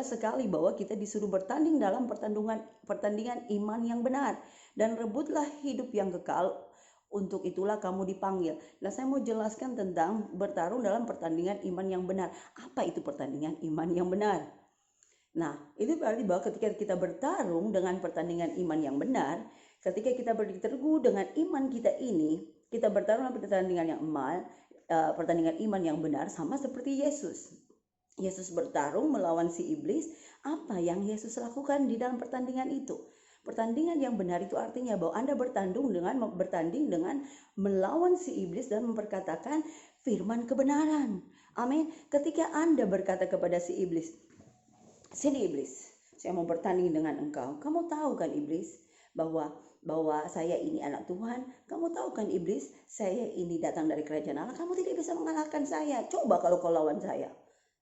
jelas sekali bahwa kita disuruh bertanding dalam pertandingan iman yang benar. Dan rebutlah hidup yang kekal, untuk itulah kamu dipanggil. Nah, saya mau jelaskan tentang bertarung dalam pertandingan iman yang benar. Apa itu pertandingan iman yang benar? Nah, itu berarti bahwa ketika kita bertarung dengan pertandingan iman yang benar, ketika kita berteguh dengan iman kita ini, kita bertarung dalam pertandingan iman yang benar, sama seperti Yesus. Yesus bertarung melawan si iblis. Apa yang Yesus lakukan di dalam pertandingan itu? Pertandingan yang benar itu artinya bahwa Anda bertanding dengan melawan si iblis dan memperkatakan firman kebenaran. Amin. Ketika Anda berkata kepada si iblis, "Sini iblis, saya mau bertanding dengan engkau. Kamu tahu kan iblis bahwa saya ini anak Tuhan. Kamu tahu kan iblis, saya ini datang dari kerajaan Allah. Kamu tidak bisa mengalahkan saya. Coba kalau kau lawan saya."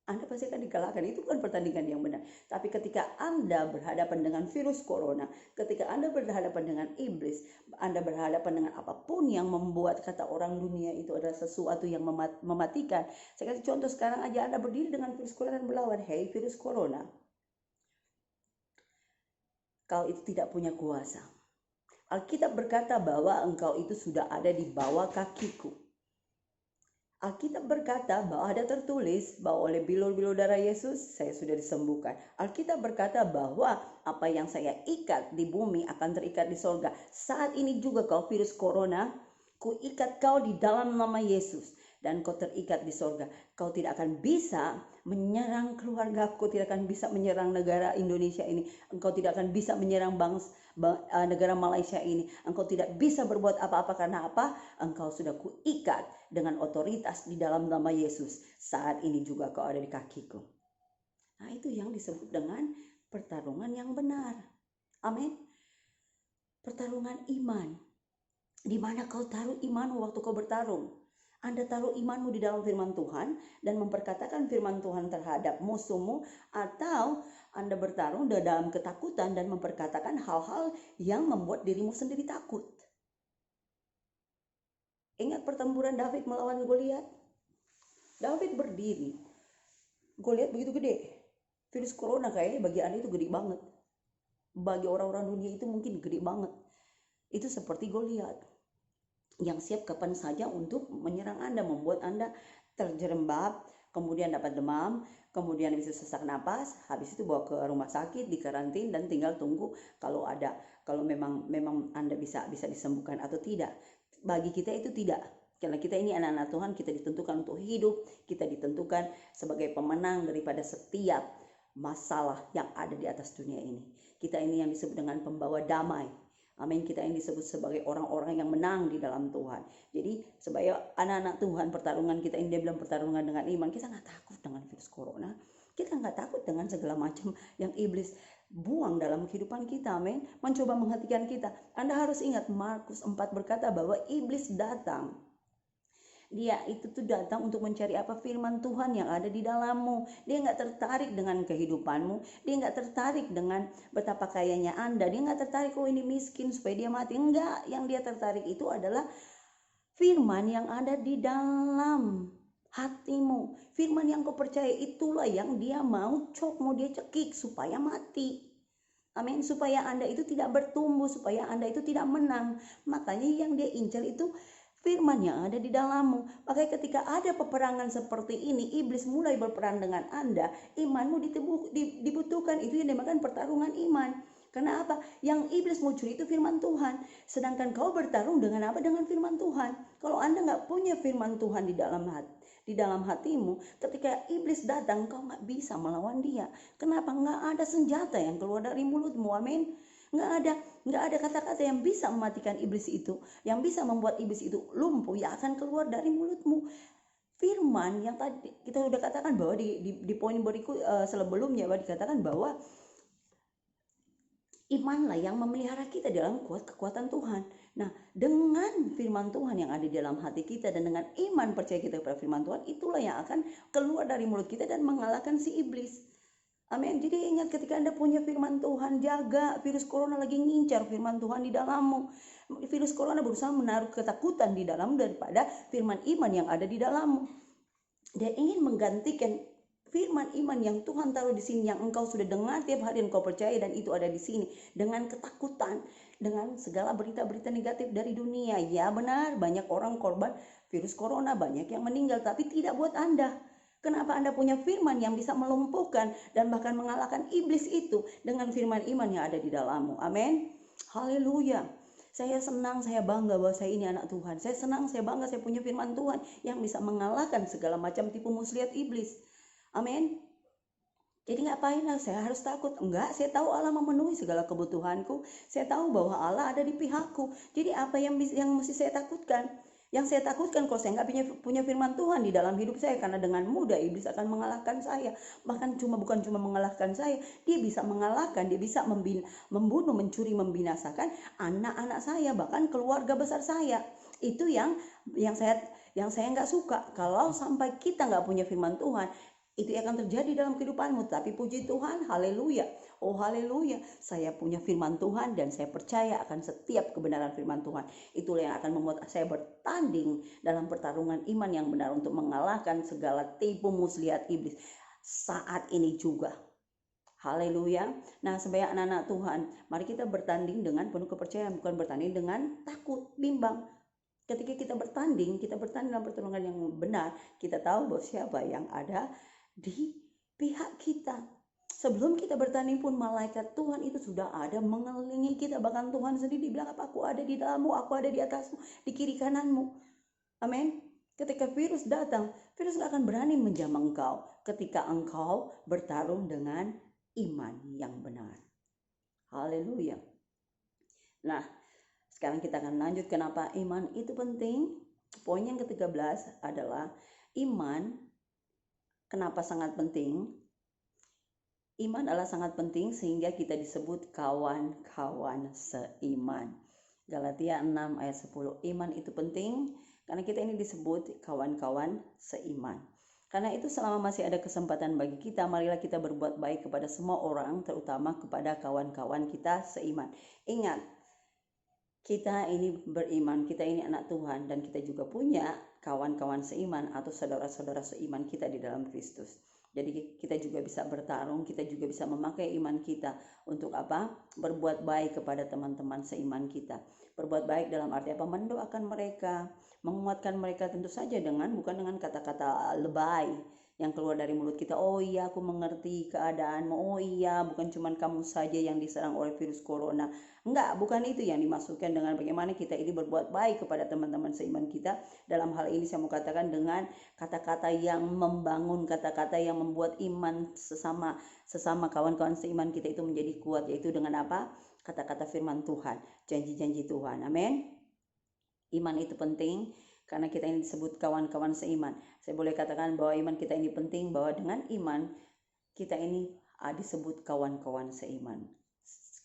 Anda pasti akan dikalahkan. Itu bukan pertandingan yang benar. Tapi ketika Anda berhadapan dengan virus corona, ketika Anda berhadapan dengan iblis, Anda berhadapan dengan apapun yang membuat kata orang dunia itu adalah sesuatu yang mematikan. Saya kasih contoh sekarang aja, Anda berdiri dengan virus corona dan melawan, "Hei virus corona, kau itu tidak punya kuasa. Alkitab berkata bahwa engkau itu sudah ada di bawah kakiku." Alkitab berkata bahwa ada tertulis bahwa oleh bilur-bilur darah Yesus saya sudah disembuhkan. Alkitab berkata bahwa apa yang saya ikat di bumi akan terikat di sorga. Saat ini juga kau virus corona, ku ikat kau di dalam nama Yesus dan kau terikat di sorga. Kau tidak akan bisa menyerang keluarga, kau tidak akan bisa menyerang negara Indonesia ini. Engkau tidak akan bisa menyerang negara Malaysia ini. Engkau tidak bisa berbuat apa-apa karena apa? Engkau sudah kuikat dengan otoritas di dalam nama Yesus. Saat ini juga kau ada di kakiku. Nah, itu yang disebut dengan pertarungan yang benar. Amin. Pertarungan iman. Di mana kau taruh imanmu waktu kau bertarung? Anda taruh imanmu di dalam firman Tuhan dan memperkatakan firman Tuhan terhadap musuhmu, atau Anda bertarung dalam ketakutan dan memperkatakan hal-hal yang membuat dirimu sendiri takut. Ingat pertempuran David melawan Goliat? David berdiri. Goliat begitu gede. Virus corona kayaknya bagi Anda itu gede banget. Bagi orang-orang dunia itu mungkin gede banget. Itu seperti Goliat yang siap kapan saja untuk menyerang Anda, membuat Anda terjerembab, kemudian dapat demam, kemudian bisa sesak napas, habis itu bawa ke rumah sakit, dikarantin dan tinggal tunggu kalau memang Anda bisa disembuhkan atau tidak. Bagi kita itu tidak. Karena kita ini anak-anak Tuhan, kita ditentukan untuk hidup, kita ditentukan sebagai pemenang daripada setiap masalah yang ada di atas dunia ini. Kita ini yang disebut dengan pembawa damai. Amin. Kita yang disebut sebagai orang-orang yang menang di dalam Tuhan. Jadi sebagai anak-anak Tuhan, pertarungan kita ini, dia bilang pertarungan dengan iman. Kita nggak takut dengan virus corona. Kita nggak takut dengan segala macam yang iblis buang dalam kehidupan kita. Amin. Mencoba menghentikan kita. Anda harus ingat Markus 4 berkata bahwa iblis datang. Dia itu tuh datang untuk mencari apa? Firman Tuhan yang ada di dalammu. Dia nggak tertarik dengan kehidupanmu. Dia nggak tertarik dengan betapa kayanya Anda. Dia nggak tertarik, oh ini miskin supaya dia mati. Enggak. Yang dia tertarik itu adalah firman yang ada di dalam hatimu. Firman yang kau percaya itulah yang dia mau dia cekik supaya mati. Amin. Supaya Anda itu tidak bertumbuh, supaya Anda itu tidak menang. Makanya yang dia incar itu firman yang ada di dalammu. Makanya ketika ada peperangan seperti ini, iblis mulai berperan dengan Anda, imanmu dibutuhkan. Itu yang dinamakan pertarungan iman. Karena apa? Yang iblis mau curi itu firman Tuhan. Sedangkan kau bertarung dengan apa? Dengan firman Tuhan. Kalau Anda nggak punya firman Tuhan di dalam hatimu, ketika iblis datang, kau nggak bisa melawan dia. Kenapa? Nggak ada senjata yang keluar dari mulutmu. Amin. Nggak ada kata-kata yang bisa mematikan iblis itu, yang bisa membuat iblis itu lumpuh, yang akan keluar dari mulutmu. Firman yang tadi kita sudah katakan bahwa di poin berikut sebelumnya bahwa dikatakan bahwa imanlah yang memelihara kita dalam kekuatan Tuhan. Nah, dengan firman Tuhan yang ada di dalam hati kita dan dengan iman percaya kita kepada firman Tuhan, itulah yang akan keluar dari mulut kita dan mengalahkan si iblis. Amin. Jadi ingat, ketika Anda punya firman Tuhan, jaga. Virus corona lagi ngincar firman Tuhan di dalammu. Virus corona berusaha menaruh ketakutan di dalam daripada firman iman yang ada di dalammu. Dia ingin menggantikan firman iman yang Tuhan taruh di sini, yang engkau sudah dengar tiap hari, engkau percaya, dan itu ada di sini, dengan ketakutan, dengan segala berita-berita negatif dari dunia. Ya benar, banyak orang korban virus corona, banyak yang meninggal, tapi tidak buat Anda. Kenapa Anda punya firman yang bisa melumpuhkan dan bahkan mengalahkan iblis itu dengan firman iman yang ada di dalammu. Amin. Haleluya. Saya senang, saya bangga bahwa saya ini anak Tuhan. Saya senang, saya bangga saya punya firman Tuhan yang bisa mengalahkan segala macam tipu muslihat iblis. Amin. Jadi ngapain lah saya harus takut? Enggak, saya tahu Allah memenuhi segala kebutuhanku. Saya tahu bahwa Allah ada di pihakku. Jadi apa yang mesti saya takutkan? Yang saya takutkan kalau saya nggak punya firman Tuhan di dalam hidup saya, karena dengan mudah iblis akan mengalahkan saya. Bahkan bukan cuma mengalahkan saya, dia bisa mengalahkan, dia bisa membunuh, mencuri, membinasakan anak-anak saya, bahkan keluarga besar saya. Itu yang saya nggak suka. Kalau sampai kita nggak punya firman Tuhan, itu akan terjadi dalam kehidupanmu. Tapi puji Tuhan, haleluya. Oh haleluya, saya punya firman Tuhan dan saya percaya akan setiap kebenaran firman Tuhan. Itulah yang akan membuat saya bertanding dalam pertarungan iman yang benar untuk mengalahkan segala tipu muslihat iblis saat ini juga. Haleluya. Nah, sebagai anak-anak Tuhan, mari kita bertanding dengan penuh kepercayaan, bukan bertanding dengan takut, bimbang. Ketika kita bertanding dalam pertarungan yang benar, kita tahu bahwa siapa yang ada di pihak kita. Sebelum kita bertanding pun malaikat Tuhan itu sudah ada mengelilingi kita. Bahkan Tuhan sendiri bilang, apa? Aku ada di dalammu, aku ada di atasmu, di kiri kananmu. Amin. Ketika virus datang, virus gak akan berani menjamah engkau ketika engkau bertarung dengan iman yang benar. Haleluya. Nah, sekarang kita akan lanjut kenapa iman itu penting. Poin yang ke-13 adalah iman. Kenapa sangat penting? Iman adalah sangat penting sehingga kita disebut kawan-kawan seiman. Galatia 6 ayat 10. Iman itu penting karena kita ini disebut kawan-kawan seiman. Karena itu selama masih ada kesempatan bagi kita, marilah kita berbuat baik kepada semua orang, terutama kepada kawan-kawan kita seiman. Ingat, kita ini beriman, kita ini anak Tuhan, dan kita juga punya kawan-kawan seiman atau saudara-saudara seiman kita di dalam Kristus. Jadi kita juga bisa bertarung, kita juga bisa memakai iman kita untuk apa? Berbuat baik kepada teman-teman seiman kita. Berbuat baik dalam arti apa? Mendoakan mereka, menguatkan mereka, tentu saja bukan dengan kata-kata lebay yang keluar dari mulut kita. Oh iya, aku mengerti keadaanmu. Oh iya, bukan cuma kamu saja yang diserang oleh virus corona. Enggak, bukan itu yang dimaksudkan dengan bagaimana kita ini berbuat baik kepada teman-teman seiman kita. Dalam hal ini saya mau katakan dengan kata-kata yang membangun, kata-kata yang membuat iman sesama kawan-kawan seiman kita itu menjadi kuat, yaitu dengan apa? Kata-kata firman Tuhan, janji-janji Tuhan. Amin. Iman itu penting karena kita ini disebut kawan-kawan seiman. Saya boleh katakan bahwa iman kita ini penting, bahwa dengan iman kita ini disebut kawan-kawan seiman.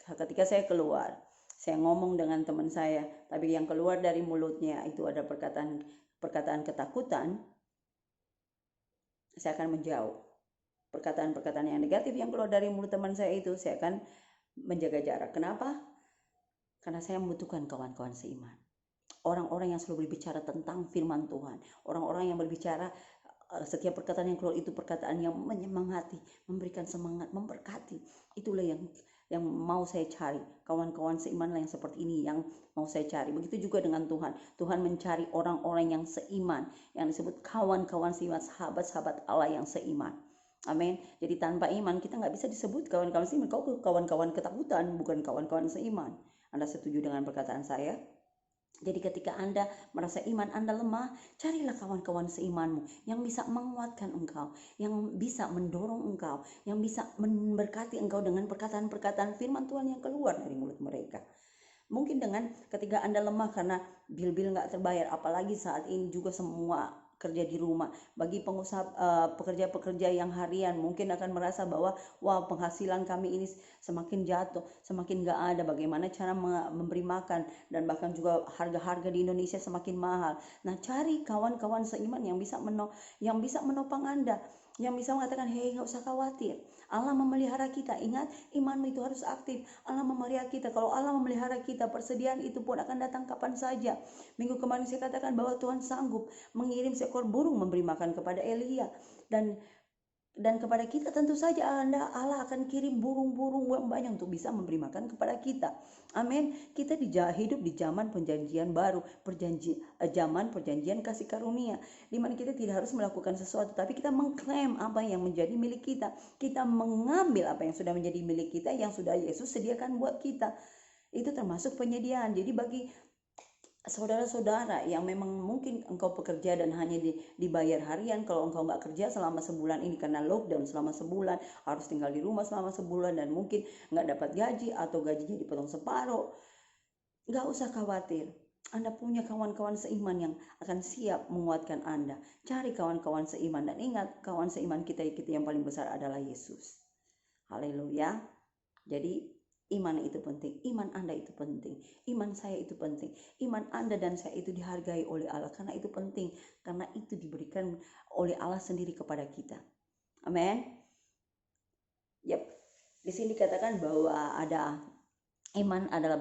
Ketika saya keluar, saya ngomong dengan teman saya, tapi yang keluar dari mulutnya itu ada perkataan ketakutan, saya akan menjauh. Perkataan-perkataan yang negatif yang keluar dari mulut teman saya itu, saya akan menjaga jarak. Kenapa? Karena saya membutuhkan kawan-kawan seiman. Orang-orang yang selalu berbicara tentang firman Tuhan. Orang-orang yang berbicara setiap perkataan yang keluar itu perkataan yang menyemangati, memberikan semangat, memberkati. Itulah yang mau saya cari. Kawan-kawan seiman yang seperti ini yang mau saya cari. Begitu juga dengan Tuhan. Tuhan mencari orang-orang yang seiman, yang disebut kawan-kawan seiman, sahabat-sahabat Allah yang seiman. Amin. Jadi tanpa iman kita nggak bisa disebut kawan-kawan seiman. Kau kawan-kawan ketakutan, bukan kawan-kawan seiman. Anda setuju dengan perkataan saya? Jadi ketika Anda merasa iman Anda lemah, carilah kawan-kawan seimanmu yang bisa menguatkan engkau, yang bisa mendorong engkau, yang bisa memberkati engkau dengan perkataan-perkataan firman Tuhan yang keluar dari mulut mereka. Mungkin dengan ketika Anda lemah karena bil-bil nggak terbayar, apalagi saat ini juga semua kerja di rumah. Bagi pengusaha pekerja-pekerja yang harian mungkin akan merasa bahwa wah, penghasilan kami ini semakin jatuh, semakin gak ada. Bagaimana cara memberi makan, dan bahkan juga harga-harga di Indonesia semakin mahal. Nah, cari kawan-kawan seiman yang bisa menopang Anda, yang bisa mengatakan, hei, gak usah khawatir, Allah memelihara kita. Ingat, imanmu itu harus aktif. Allah memelihara kita. Kalau Allah memelihara kita, persediaan itu pun akan datang kapan saja. Minggu kemarin saya katakan bahwa Tuhan sanggup mengirim seekor burung memberi makan kepada Elia. Dan Dan kepada kita tentu saja Allah akan kirim burung-burung yang banyak untuk bisa memberi makan kepada kita. Amin. Kita hidup di zaman perjanjian baru, zaman perjanjian kasih karunia, di mana kita tidak harus melakukan sesuatu, tapi kita mengklaim apa yang menjadi milik kita. Kita mengambil apa yang sudah menjadi milik kita, yang sudah Yesus sediakan buat kita. Itu termasuk penyediaan. Jadi bagi saudara-saudara yang memang mungkin engkau pekerja dan hanya dibayar harian, kalau engkau nggak kerja selama sebulan ini karena lockdown selama sebulan, harus tinggal di rumah selama sebulan dan mungkin nggak dapat gaji atau gajinya dipotong separuh, nggak usah khawatir. Anda punya kawan-kawan seiman yang akan siap menguatkan Anda. Cari kawan-kawan seiman dan ingat, kawan seiman kita yang paling besar adalah Yesus. Haleluya. Jadi iman itu penting, iman Anda itu penting, iman saya itu penting, iman Anda dan saya itu dihargai oleh Allah, karena itu penting, karena itu diberikan oleh Allah sendiri kepada kita. Amin. Yap. Di sini dikatakan bahwa ada iman adalah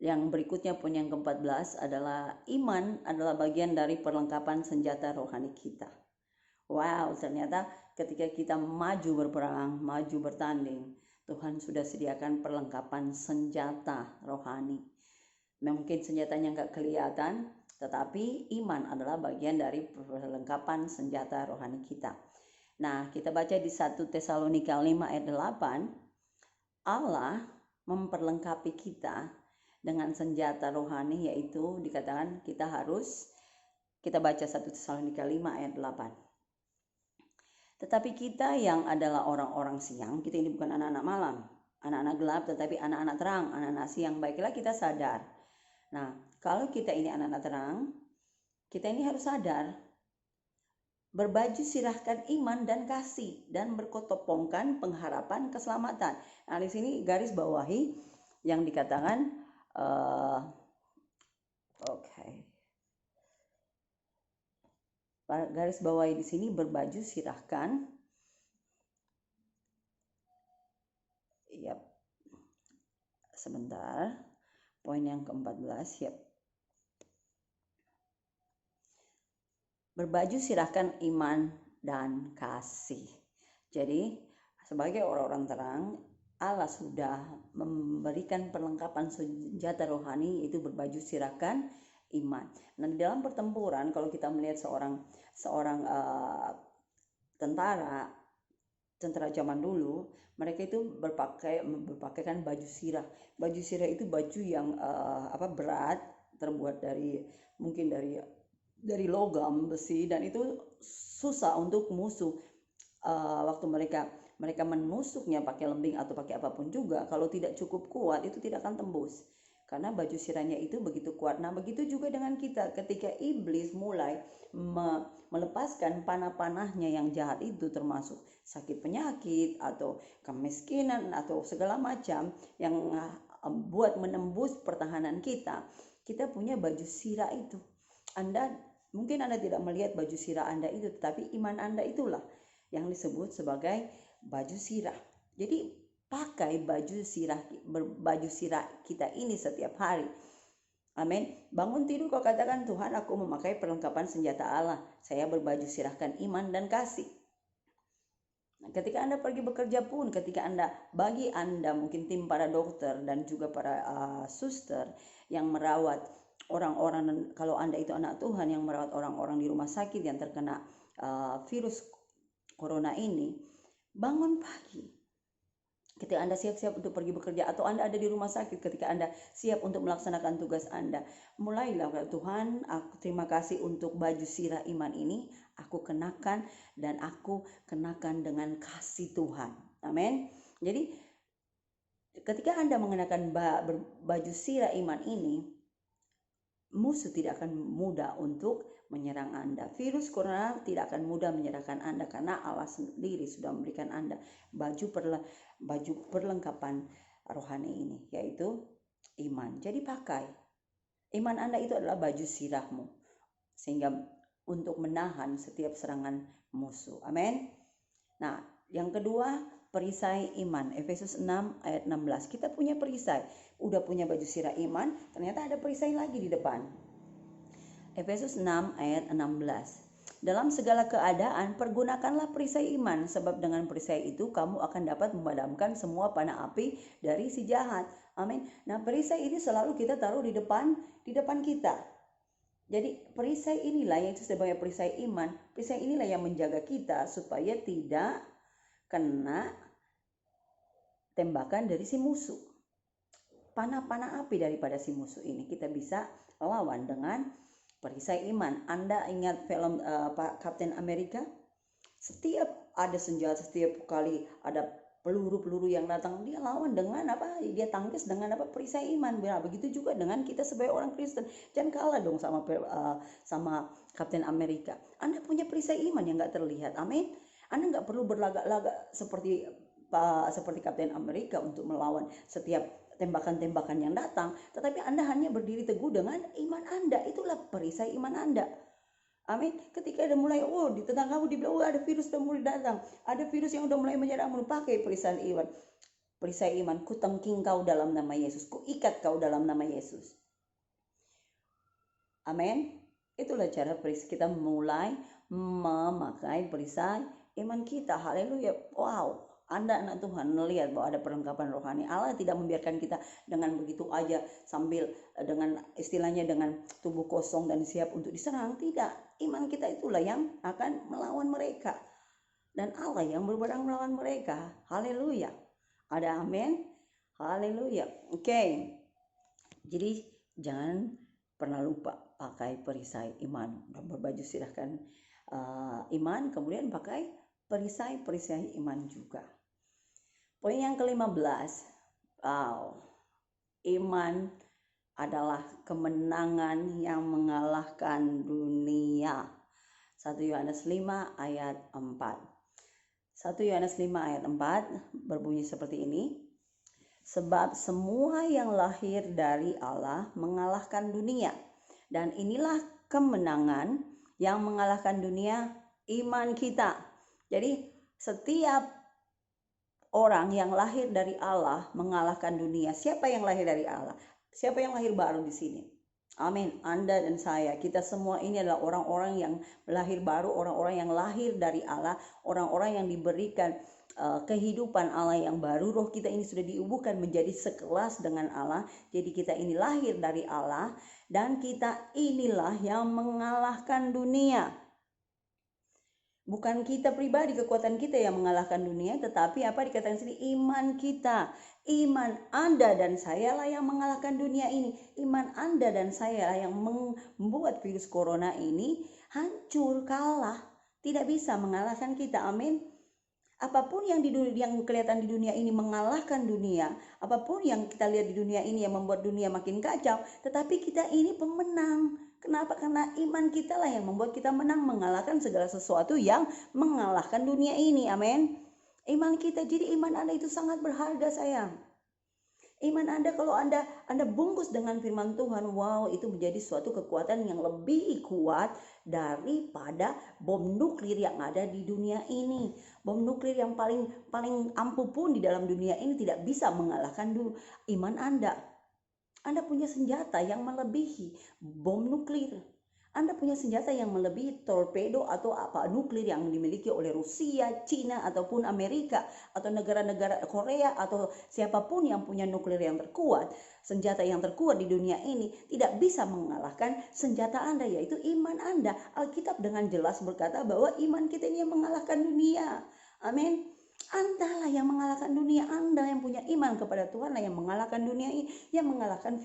yang berikutnya, poin yang ke-14 adalah iman adalah bagian dari perlengkapan senjata rohani kita. Wow, ternyata ketika kita maju berperang, maju bertanding, Tuhan sudah sediakan perlengkapan senjata rohani. Mungkin senjatanya nggak kelihatan, tetapi iman adalah bagian dari perlengkapan senjata rohani kita. Nah, kita baca di 1 Tesalonika 5 ayat 8, Allah memperlengkapi kita dengan senjata rohani, yaitu dikatakan kita baca 1 Tesalonika 5 ayat 8. Tetapi kita yang adalah orang-orang siang, kita ini bukan anak-anak malam, anak-anak gelap, tetapi anak-anak terang, anak-anak siang. Baiklah kita sadar. Nah, kalau kita ini anak-anak terang, kita ini harus sadar. Berbaju sirahkan iman dan kasih, dan berkotopongkan pengharapan keselamatan. Nah, di sini garis bawahi yang dikatakan, garis bawahi di sini berbaju sirahkan. Yap. Sebentar. Poin yang ke-14, yap. Berbaju sirahkan iman dan kasih. Jadi, sebagai orang-orang terang, Allah sudah memberikan perlengkapan senjata rohani, yaitu berbaju sirahkan iman. Nah, di dalam pertempuran, kalau kita melihat seorang tentara zaman dulu, mereka itu berpakaikan baju sirah. Baju sirah itu baju yang berat, terbuat mungkin dari logam besi, dan itu susah untuk musuh. Waktu mereka menusuknya pakai lembing atau pakai apapun juga, kalau tidak cukup kuat itu tidak akan tembus, karena baju sirahnya itu begitu kuat. Nah, begitu juga dengan kita, ketika iblis mulai melepaskan panah-panahnya yang jahat itu, termasuk sakit penyakit atau kemiskinan atau segala macam yang buat menembus pertahanan kita punya baju sirah itu. Mungkin Anda tidak melihat baju sirah Anda itu, tetapi iman Anda itulah yang disebut sebagai baju sirah. Jadi pakai baju sirah kita ini setiap hari. Amin. Bangun tidur kau katakan, Tuhan, aku memakai perlengkapan senjata Allah. Saya berbaju sirahkan iman dan kasih. Nah, ketika Anda pergi bekerja pun, bagi Anda mungkin tim para dokter dan juga para suster yang merawat orang-orang, kalau Anda itu anak Tuhan yang merawat orang-orang di rumah sakit yang terkena virus corona ini, bangun pagi ketika Anda siap-siap untuk pergi bekerja, atau Anda ada di rumah sakit ketika Anda siap untuk melaksanakan tugas Anda, mulailah, Tuhan, aku terima kasih untuk baju sirah iman ini, aku kenakan, dan aku kenakan dengan kasih Tuhan. Amin. Jadi ketika Anda mengenakan baju sirah iman ini, musuh tidak akan mudah untuk menyerang Anda. Virus corona tidak akan mudah menyerahkan Anda, karena Allah sendiri sudah memberikan Anda baju perlengkapan rohani ini, yaitu iman. Jadi pakai iman Anda, itu adalah baju sirahmu, sehingga untuk menahan setiap serangan musuh. Amin. Nah, yang kedua, perisai iman. Efesus 6 ayat 16. Kita punya perisai. Udah punya baju sirah iman, ternyata ada perisai lagi di depan. Efesus 6 ayat 16. Dalam segala keadaan, pergunakanlah perisai iman, sebab dengan perisai itu kamu akan dapat memadamkan semua panah api dari si jahat. Amin. Nah, perisai ini selalu kita taruh di depan kita. Jadi perisai inilah yang itu sebagai perisai iman. Perisai inilah yang menjaga kita supaya tidak kena tembakan dari si musuh. Panah-panah api daripada si musuh ini kita bisa lawan dengan perisai iman. Anda ingat film Captain America? Setiap ada senjata, setiap kali ada peluru-peluru yang datang, dia lawan dengan apa? Dia tangkis dengan apa? Perisai iman. Nah, begitu juga dengan kita sebagai orang Kristen. Jangan kalah dong sama Captain America. Anda punya perisai iman yang nggak terlihat. Amin. Anda nggak perlu berlagak-lagak seperti Captain America untuk melawan setiap tembakan-tembakan yang datang, tetapi Anda hanya berdiri teguh dengan iman Anda. Itulah perisai iman Anda. Amin. Ketika ada mulai, di tentang kamu dibilang, ada virus sudah mulai datang, ada virus yang sudah mulai menyerangmu, pakai perisai iman. Perisai iman, ku tengking kau dalam nama Yesus, ku ikat kau dalam nama Yesus. Amin. Itulah cara kita mulai memakai perisai iman kita. Haleluya. Wow. Anda anak Tuhan melihat bahwa ada perlengkapan rohani. Allah tidak membiarkan kita dengan begitu aja sambil dengan istilahnya dengan tubuh kosong dan siap untuk diserang. Tidak. Iman kita itulah yang akan melawan mereka. Dan Allah yang berperang melawan mereka. Haleluya. Ada amin. Haleluya. Oke. Jadi jangan pernah lupa pakai perisai iman. Udah berbaju silahkan iman, kemudian pakai perisai iman juga. Poin yang ke-15, iman adalah kemenangan yang mengalahkan dunia. 1 Yohanes 5 ayat 4. 1 Yohanes 5 ayat 4 berbunyi seperti ini. Sebab semua yang lahir dari Allah mengalahkan dunia. Dan inilah kemenangan yang mengalahkan dunia, iman kita. Jadi setiap orang yang lahir dari Allah mengalahkan dunia. Siapa yang lahir dari Allah? Siapa yang lahir baru di sini? Amin. Anda dan saya, kita semua ini adalah orang-orang yang lahir baru, orang-orang yang lahir dari Allah, orang-orang yang diberikan kehidupan Allah yang baru. Roh kita ini sudah diubuhkan menjadi sekelas dengan Allah. Jadi kita ini lahir dari Allah dan kita inilah yang mengalahkan dunia. Bukan kita pribadi, kekuatan kita yang mengalahkan dunia, tetapi apa dikatakan sini? Iman kita. Iman Anda dan saya lah yang mengalahkan dunia ini. Iman Anda dan saya lah yang membuat virus corona ini hancur, kalah. Tidak bisa mengalahkan kita. Amin. Apapun yang kelihatan di dunia ini mengalahkan dunia, apapun yang kita lihat di dunia ini yang membuat dunia makin kacau, tetapi kita ini pemenang. Kenapa? Karena iman kita lah yang membuat kita menang, mengalahkan segala sesuatu yang mengalahkan dunia ini. Amin. Iman kita, jadi iman Anda itu sangat berharga, sayang. Iman Anda, kalau Anda bungkus dengan firman Tuhan, wow, itu menjadi suatu kekuatan yang lebih kuat daripada bom nuklir yang ada di dunia ini. Bom nuklir yang paling ampuh pun di dalam dunia ini tidak bisa mengalahkan iman Anda. Anda punya senjata yang melebihi bom nuklir. Anda punya senjata yang melebihi torpedo atau apa nuklir yang dimiliki oleh Rusia, Cina, ataupun Amerika, atau negara-negara Korea, atau siapapun yang punya nuklir yang terkuat. Senjata yang terkuat di dunia ini tidak bisa mengalahkan senjata Anda, yaitu iman Anda. Alkitab dengan jelas berkata bahwa iman kita ini yang mengalahkan dunia. Amin. Anda lah yang mengalahkan dunia. Anda yang punya iman kepada Tuhan lah yang mengalahkan dunia ini, yang mengalahkan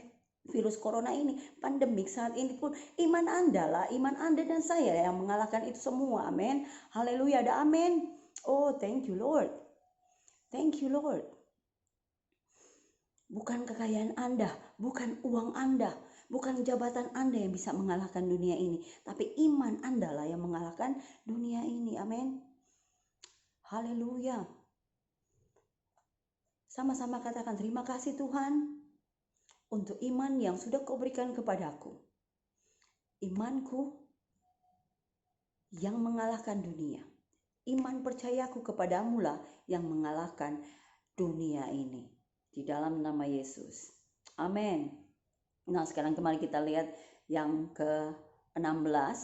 virus corona ini, pandemik saat ini pun. Iman Anda lah, iman Anda dan saya yang mengalahkan itu semua. Amin. Haleluya, ada amin. Oh, thank you Lord. Thank you Lord. Bukan kekayaan Anda, bukan uang Anda, bukan jabatan Anda yang bisa mengalahkan dunia ini, tapi iman Anda lah yang mengalahkan dunia ini. Amin. Haleluya. Sama-sama katakan, terima kasih Tuhan untuk iman yang sudah Kau berikan kepadaku. Imanku yang mengalahkan dunia. Iman percayaku kepadamu lah yang mengalahkan dunia ini. Di dalam nama Yesus. Amin. Nah, sekarang kembali kita lihat yang ke-16.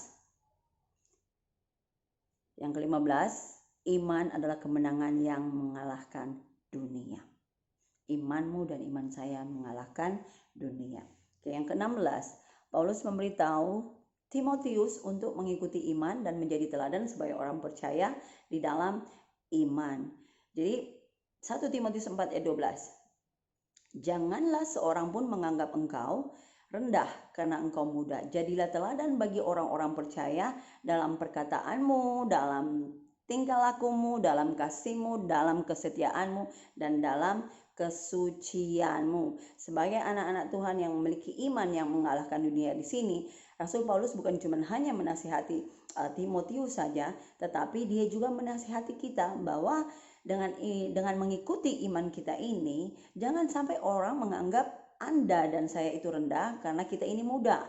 Yang ke-15, iman adalah kemenangan yang mengalahkan dunia. Imanmu dan iman saya mengalahkan dunia. Oke, yang ke-16, Paulus memberitahu Timotius untuk mengikuti iman dan menjadi teladan sebagai orang percaya di dalam iman. Jadi 1 Timotius 4 ayat 12. Janganlah seorang pun menganggap engkau rendah karena engkau muda. Jadilah teladan bagi orang-orang percaya dalam perkataanmu, dalam tingkah lakumu, dalam kasihmu, dalam kesetiaanmu, dan dalam kesucianmu. Sebagai anak-anak Tuhan yang memiliki iman yang mengalahkan dunia di sini, Rasul Paulus bukan cuma hanya menasihati Timotius saja, tetapi dia juga menasihati kita bahwa dengan mengikuti iman kita ini, jangan sampai orang menganggap Anda dan saya itu rendah karena kita ini muda.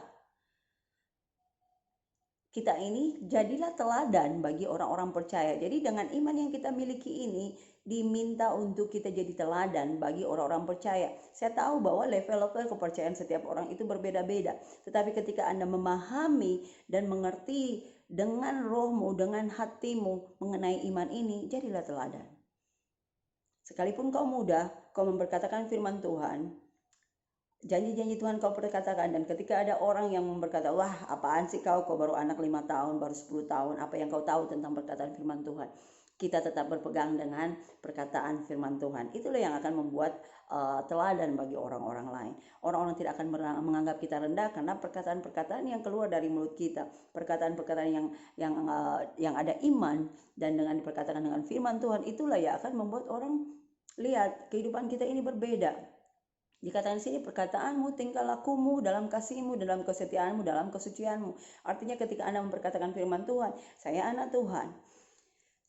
Kita ini jadilah teladan bagi orang-orang percaya. Jadi dengan iman yang kita miliki ini diminta untuk kita jadi teladan bagi orang-orang percaya. Saya tahu bahwa level-level kepercayaan setiap orang itu berbeda-beda. Tetapi ketika Anda memahami dan mengerti dengan rohmu, dengan hatimu mengenai iman ini, jadilah teladan. Sekalipun kau muda, kau memperkatakan firman Tuhan, janji-janji Tuhan kau perkatakan, dan ketika ada orang yang berkata, wah apaan sih kau baru anak 5 tahun, baru 10 tahun, apa yang kau tahu tentang perkataan firman Tuhan? Kita tetap berpegang dengan perkataan firman Tuhan. Itulah yang akan membuat teladan bagi orang-orang lain. Orang-orang tidak akan menganggap kita rendah karena perkataan-perkataan yang keluar dari mulut kita, perkataan-perkataan yang ada iman dan dengan diperkatakan dengan firman Tuhan, itulah yang akan membuat orang lihat kehidupan kita ini berbeda. Dikatakan sini perkataanmu, tingkah lakumu, dalam kasihmu, dalam kesetiaanmu, dalam kesucianmu. Artinya ketika Anda memperkatakan firman Tuhan, saya anak Tuhan,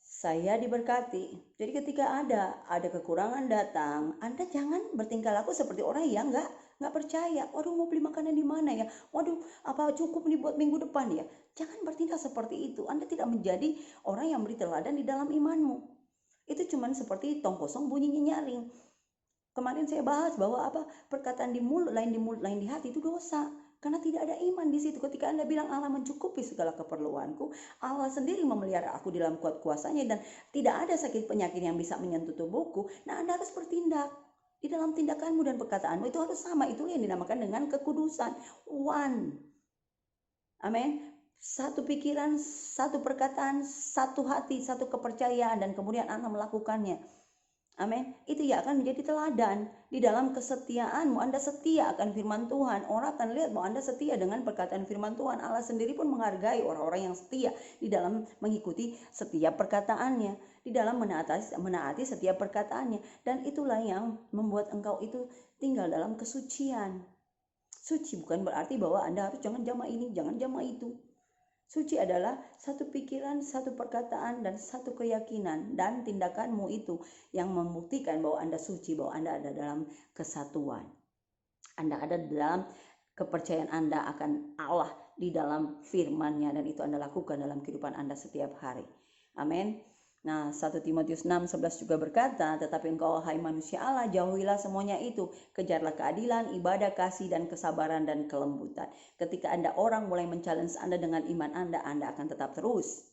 saya diberkati. Jadi ketika ada kekurangan datang, Anda jangan bertingkah laku seperti orang yang nggak percaya. Waduh, mau beli makanan di mana ya? Waduh, apa cukup nih buat minggu depan ya? Jangan bertindak seperti itu. Anda tidak menjadi orang yang beri teladan di dalam imanmu. Itu cuman seperti tong kosong bunyinya nyaring. Kemarin saya bahas bahwa perkataan di mulut lain di hati itu dosa. Karena tidak ada iman di situ. Ketika Anda bilang Allah mencukupi segala keperluanku, Allah sendiri memelihara aku di dalam kuat kuasanya, dan tidak ada sakit penyakit yang bisa menyentuh tubuhku, nah Anda harus bertindak. Di dalam tindakanmu dan perkataanmu itu harus sama. Itulah yang dinamakan dengan kekudusan. One. Amin. Satu pikiran, satu perkataan, satu hati, satu kepercayaan, dan kemudian Anda melakukannya. Amin. Itu ya akan menjadi teladan. Di dalam kesetiaanmu, Anda setia akan firman Tuhan. Orang akan lihat bahwa Anda setia dengan perkataan firman Tuhan. Allah sendiri pun menghargai orang-orang yang setia di dalam mengikuti setiap perkataannya, di dalam menaati setiap perkataannya. Dan itulah yang membuat engkau itu tinggal dalam kesucian. Suci bukan berarti bahwa Anda harus jangan jamaah ini, jangan jamaah itu. Suci adalah satu pikiran, satu perkataan, dan satu keyakinan dan tindakanmu itu yang membuktikan bahwa Anda suci, bahwa Anda ada dalam kesatuan. Anda ada dalam kepercayaan Anda akan Allah di dalam firman-Nya, dan itu Anda lakukan dalam kehidupan Anda setiap hari. Amin. Nah, 1 Timotius 6:11 juga berkata, tetapi engkau hai manusia Allah, jauhilah semuanya itu. Kejarlah keadilan, ibadah, kasih, dan kesabaran, dan kelembutan. Ketika orang mulai men-challenge Anda dengan iman Anda akan tetap terus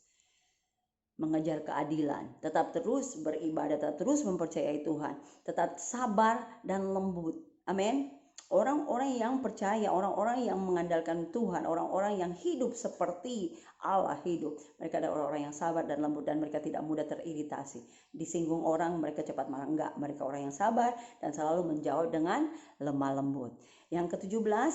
mengejar keadilan, tetap terus beribadah, tetap terus mempercayai Tuhan, tetap sabar dan lembut. Amin. Orang-orang yang percaya, orang-orang yang mengandalkan Tuhan, orang-orang yang hidup seperti Allah hidup, mereka adalah orang-orang yang sabar dan lembut, dan mereka tidak mudah teriritasi. Disinggung orang, mereka cepat marah. Enggak, mereka orang yang sabar dan selalu menjawab dengan lemah lembut. Yang ke-17,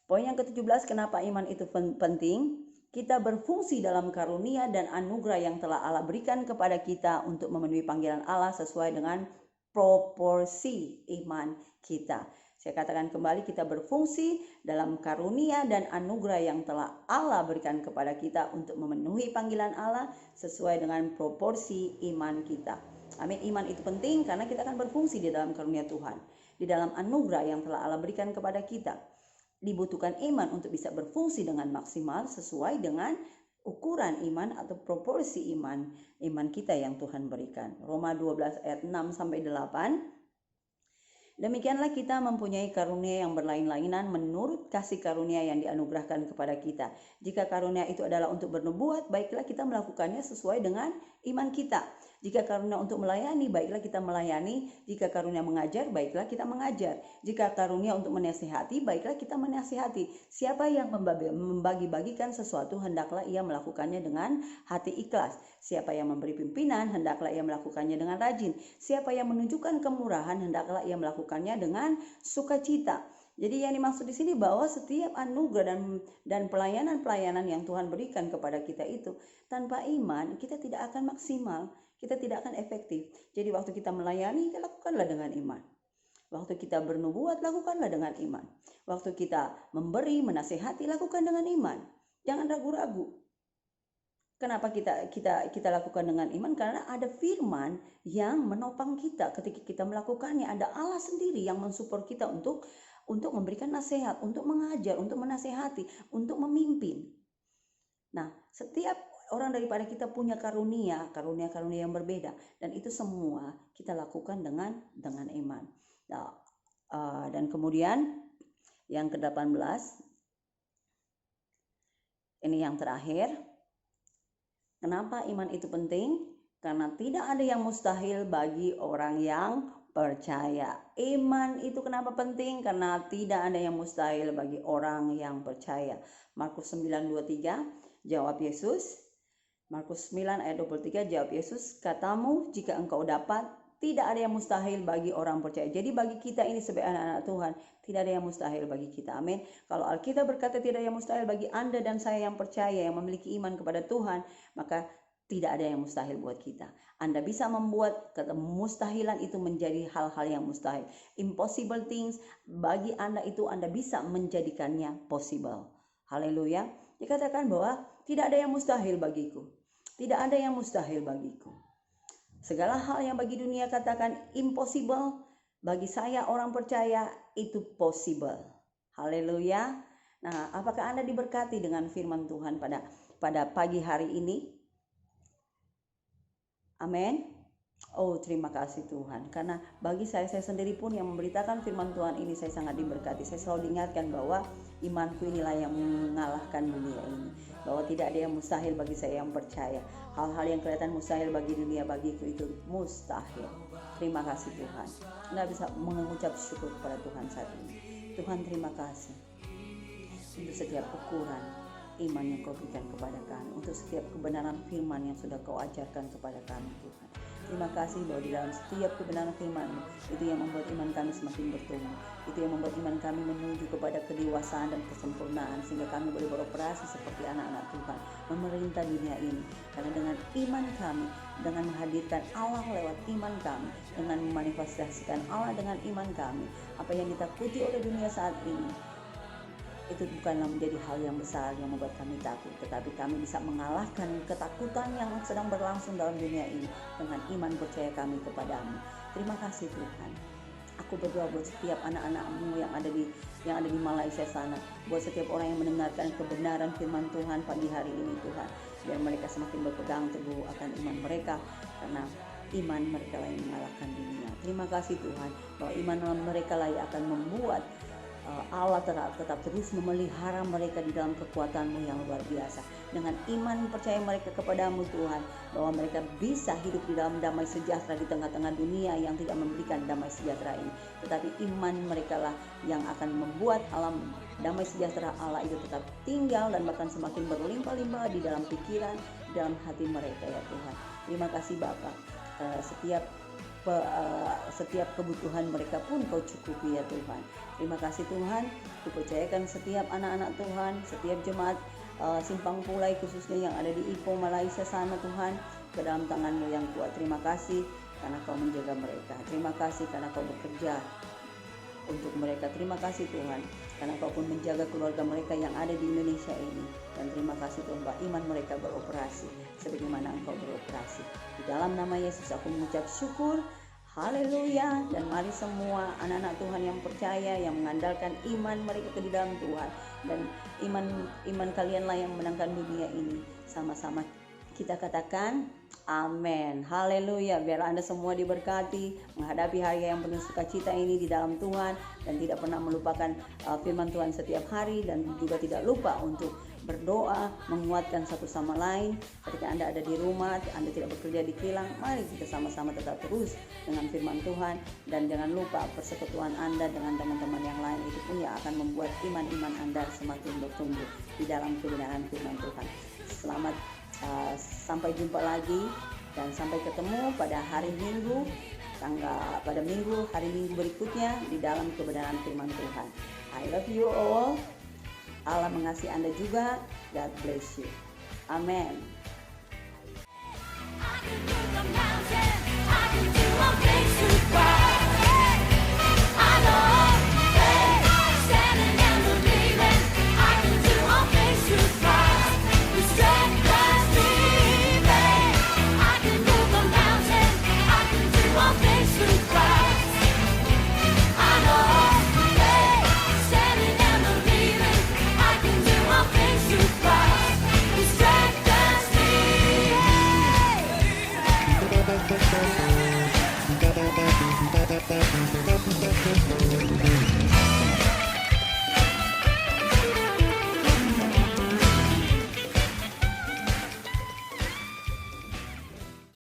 poin yang ke-17, kenapa iman itu penting? Kita berfungsi dalam karunia dan anugerah yang telah Allah berikan kepada kita untuk memenuhi panggilan Allah sesuai dengan proporsi iman kita. Saya katakan kembali, kita berfungsi dalam karunia dan anugerah yang telah Allah berikan kepada kita untuk memenuhi panggilan Allah sesuai dengan proporsi iman kita. Amin. Iman itu penting karena kita akan berfungsi di dalam karunia Tuhan, di dalam anugerah yang telah Allah berikan kepada kita. Dibutuhkan iman untuk bisa berfungsi dengan maksimal sesuai dengan ukuran iman atau proporsi iman kita yang Tuhan berikan. Roma 12 ayat 6-8. Demikianlah kita mempunyai karunia yang berlain-lainan menurut kasih karunia yang dianugerahkan kepada kita. Jika karunia itu adalah untuk bernubuat, baiklah kita melakukannya sesuai dengan iman kita. Jika karunia untuk melayani, baiklah kita melayani. Jika karunia mengajar, baiklah kita mengajar. Jika karunia untuk menasihati, baiklah kita menasihati. Siapa yang membagi-bagikan sesuatu, hendaklah ia melakukannya dengan hati ikhlas. Siapa yang memberi pimpinan, hendaklah ia melakukannya dengan rajin. Siapa yang menunjukkan kemurahan, hendaklah ia melakukannya dengan sukacita. Jadi yang dimaksud di sini bahwa setiap anugerah dan pelayanan-pelayanan yang Tuhan berikan kepada kita itu, tanpa iman kita tidak akan maksimal, kita tidak akan efektif. Jadi waktu kita melayani, lakukanlah dengan iman. Waktu kita bernubuat, lakukanlah dengan iman. Waktu kita memberi, menasihati, lakukan dengan iman. Jangan ragu-ragu. Kenapa kita lakukan dengan iman? Karena ada firman yang menopang kita ketika kita melakukannya. Ada Allah sendiri yang mensupport kita untuk memberikan nasihat, untuk mengajar, untuk menasihati, untuk memimpin. Nah, setiap orang daripada kita punya karunia yang berbeda, dan itu semua kita lakukan dengan iman. Nah, dan kemudian yang ke-18, ini yang terakhir. Kenapa iman itu penting? Karena tidak ada yang mustahil bagi orang yang percaya. Iman itu kenapa penting? Karena tidak ada yang mustahil bagi orang yang percaya. Markus 9:23 jawab Yesus. Markus 9 ayat 23 jawab Yesus, katamu jika engkau dapat, tidak ada yang mustahil bagi orang percaya. Jadi bagi kita ini sebagai anak-anak Tuhan, tidak ada yang mustahil bagi kita. Amin. Kalau Alkitab berkata tidak ada yang mustahil bagi Anda dan saya yang percaya, yang memiliki iman kepada Tuhan, maka tidak ada yang mustahil buat kita. Anda bisa membuat kemustahilan itu menjadi hal-hal yang mustahil. Impossible things bagi Anda itu Anda bisa menjadikannya possible. Haleluya. Dikatakan bahwa tidak ada yang mustahil bagiku. Tidak ada yang mustahil bagiku. Segala hal yang bagi dunia katakan impossible, bagi saya orang percaya itu possible. Haleluya. Nah, apakah Anda diberkati dengan firman Tuhan pada pagi hari ini? Amin. Oh, terima kasih Tuhan. Karena bagi saya sendiri pun yang memberitakan firman Tuhan ini, saya sangat diberkati. Saya selalu diingatkan bahwa imanku inilah yang mengalahkan dunia ini. Bahwa tidak ada yang mustahil bagi saya yang percaya. Hal-hal yang kelihatan mustahil bagi dunia, bagiku itu mustahil. Terima kasih Tuhan. Anda bisa mengucap syukur kepada Tuhan saat ini. Tuhan, terima kasih untuk setiap ukuran iman yang kau berikan kepada kami, untuk setiap kebenaran firman yang sudah kau ajarkan kepada kami Tuhan. Terima kasih bahwa di dalam setiap kebenaran firman-Mu itu yang membuat iman kami semakin bertumbuh, itu yang membuat iman kami menuju kepada kedewasaan dan kesempurnaan, sehingga kami boleh beroperasi seperti anak-anak Tuhan, memerintah dunia ini. Karena dengan iman kami, dengan menghadirkan Allah lewat iman kami, dengan memanifestasikan Allah dengan iman kami, apa yang ditakuti oleh dunia saat ini, itu bukanlah menjadi hal yang besar yang membuat kami takut, tetapi kami bisa mengalahkan ketakutan yang sedang berlangsung dalam dunia ini dengan iman percaya kami kepadamu. Terima kasih Tuhan. Aku berdoa buat setiap anak-anak-Mu yang ada di Malaysia sana, buat setiap orang yang mendengarkan kebenaran firman Tuhan pagi hari ini Tuhan, biar mereka semakin berpegang teguh akan iman mereka, karena iman mereka lah yang mengalahkan dunia. Terima kasih Tuhan, bahwa iman mereka lah yang akan membuat Allah tetap terus memelihara mereka di dalam kekuatan-Mu yang luar biasa. Dengan iman percaya mereka kepadamu Tuhan, bahwa mereka bisa hidup di dalam damai sejahtera di tengah-tengah dunia yang tidak memberikan damai sejahtera ini. Tetapi iman mereka lah yang akan membuat alam damai sejahtera Allah itu tetap tinggal dan bahkan semakin berlimpah-limpah di dalam pikiran, di dalam hati mereka ya Tuhan. Terima kasih Bapa. Setiap kebutuhan mereka pun Kau cukupi ya Tuhan. Terima kasih Tuhan. Kupercayakan setiap anak-anak Tuhan, setiap jemaat Simpang Pulai khususnya yang ada di Ipoh Malaysia sana Tuhan, ke dalam tangan-Mu yang kuat. Terima kasih karena Kau menjaga mereka. Terima kasih karena Kau bekerja untuk mereka. Terima kasih Tuhan karena Kau pun menjaga keluarga mereka yang ada di Indonesia ini. Dan terima kasih Tuhan bahwa iman mereka beroperasi sebagaimana Engkau beroperasi. Di dalam nama Yesus aku mengucap syukur. Haleluya. Dan mari semua anak-anak Tuhan yang percaya, yang mengandalkan iman mereka ke di dalam Tuhan, dan iman kalianlah yang menangkan dunia ini. Sama-sama Kita katakan amin. Haleluya. Biar Anda semua diberkati menghadapi hari yang penuh sukacita ini di dalam Tuhan, dan tidak pernah melupakan firman Tuhan setiap hari, dan juga tidak lupa untuk berdoa, menguatkan satu sama lain. Ketika Anda ada di rumah, Anda tidak bekerja di kilang, mari kita sama-sama tetap terus dengan firman Tuhan. Dan jangan lupa persekutuan Anda dengan teman-teman yang lain, itu pun yang akan membuat iman-iman Anda semakin bertumbuh di dalam kebenaran firman Tuhan. Selamat sampai jumpa lagi, dan sampai ketemu pada hari Minggu, pada hari Minggu berikutnya di dalam kebenaran firman Tuhan. I love you all. Allah mengasihi Anda juga. God bless you. Amen. Thank you.